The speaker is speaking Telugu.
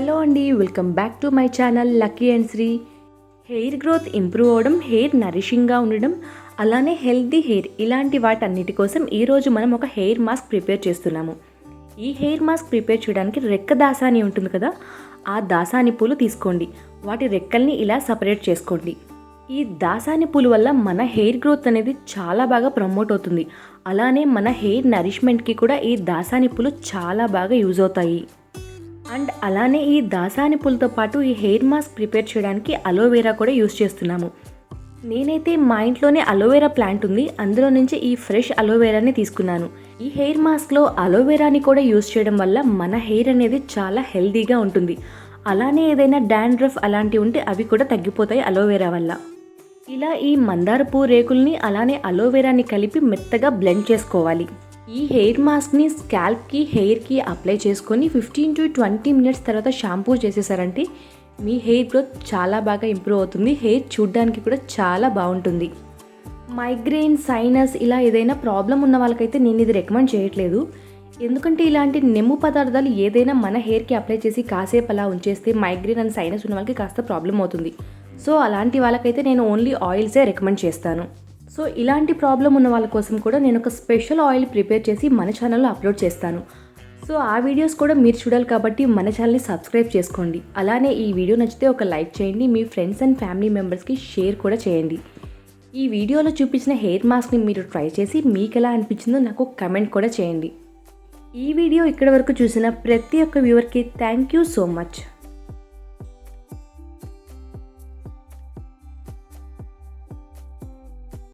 హలో అండి, welcome back to my channel Lucky and Sri. Hair growth improve అవ్వడం, హెయిర్ నరిషింగ్గా ఉండడం, అలానే హెల్తీ హెయిర్ ఇలాంటి వాటన్నిటి కోసం ఈరోజు మనం ఒక హెయిర్ మాస్క్ ప్రిపేర్ చేస్తున్నాము. ఈ హెయిర్ మాస్క్ ప్రిపేర్ చేయడానికి రెక్క దాసాని ఉంటుంది కదా, ఆ దాసాని పూలు తీసుకోండి. వాటి రెక్కల్ని ఇలా సపరేట్ చేసుకోండి. ఈ దాసాని పూలు వల్ల మన హెయిర్ గ్రోత్ అనేది చాలా బాగా ప్రమోట్ అవుతుంది. అలానే మన హెయిర్ నరిష్మెంట్కి కూడా ఈ దాసాని పూలు చాలా బాగా యూజ్ అవుతాయి. అండ్ అలానే ఈ దాసాని పూలతో పాటు ఈ హెయిర్ మాస్క్ ప్రిపేర్ చేయడానికి అలోవెరా కూడా యూజ్ చేస్తున్నాము. నేనైతే మా ఇంట్లోనే అలోవెరా ప్లాంట్ ఉంది, అందులో నుంచి ఈ ఫ్రెష్ అలోవెరాని తీసుకున్నాను. ఈ హెయిర్ మాస్క్లో అలోవెరాని కూడా యూజ్ చేయడం వల్ల మన హెయిర్ అనేది చాలా హెల్తీగా ఉంటుంది. అలానే ఏదైనా డాండ్రఫ్ అలాంటివి ఉంటే అవి కూడా తగ్గిపోతాయి అలోవెరా వల్ల. ఇలా ఈ మందార పూ రేకుల్ని అలానే అలోవెరాని కలిపి మెత్తగా బ్లెండ్ చేసుకోవాలి. ఈ హెయిర్ మాస్క్ని స్కాల్ప్కి, హెయిర్కి అప్లై చేసుకొని 15 to 20 మినిట్స్ తర్వాత షాంపూ చేసేసారంటే మీ హెయిర్ గ్రోత్ చాలా బాగా ఇంప్రూవ్ అవుతుంది. హెయిర్ చూడడానికి కూడా చాలా బాగుంటుంది. మైగ్రెయిన్, సైనస్ ఇలా ఏదైనా ప్రాబ్లం ఉన్న వాళ్ళకైతే నేను ఇది రికమెండ్ చేయట్లేదు. ఎందుకంటే ఇలాంటి నెమ్ము పదార్థాలు ఏదైనా మన హెయిర్కి అప్లై చేసి కాసేపు అలా ఉంచేస్తే మైగ్రెయిన్ అండ్ సైనస్ ఉన్న వాళ్ళకి కాస్త ప్రాబ్లం అవుతుంది. సో అలాంటి వాళ్ళకైతే నేను ఓన్లీ ఆయిల్సే రికమెండ్ చేస్తాను. సో ఇలాంటి ప్రాబ్లం ఉన్న వాళ్ళ కోసం కూడా నేను ఒక స్పెషల్ ఆయిల్ ప్రిపేర్ చేసి మన ఛానల్లో అప్లోడ్ చేస్తాను. సో ఆ వీడియోస్ కూడా మీరు చూడాలి కాబట్టి మన ఛానల్ని సబ్స్క్రైబ్ చేసుకోండి. అలానే ఈ వీడియో నచ్చితే ఒక లైక్ చేయండి, మీ ఫ్రెండ్స్ అండ్ ఫ్యామిలీ మెంబర్స్కి షేర్ కూడా చేయండి. ఈ వీడియోలో చూపించిన హెయిర్ మాస్క్ని మీరు ట్రై చేసి మీకు ఎలా అనిపించిందో నాకు కమెంట్ కూడా చేయండి. ఈ వీడియో ఇక్కడ వరకు చూసిన ప్రతి ఒక్క వ్యూవర్కి థ్యాంక్ యూ సో మచ్.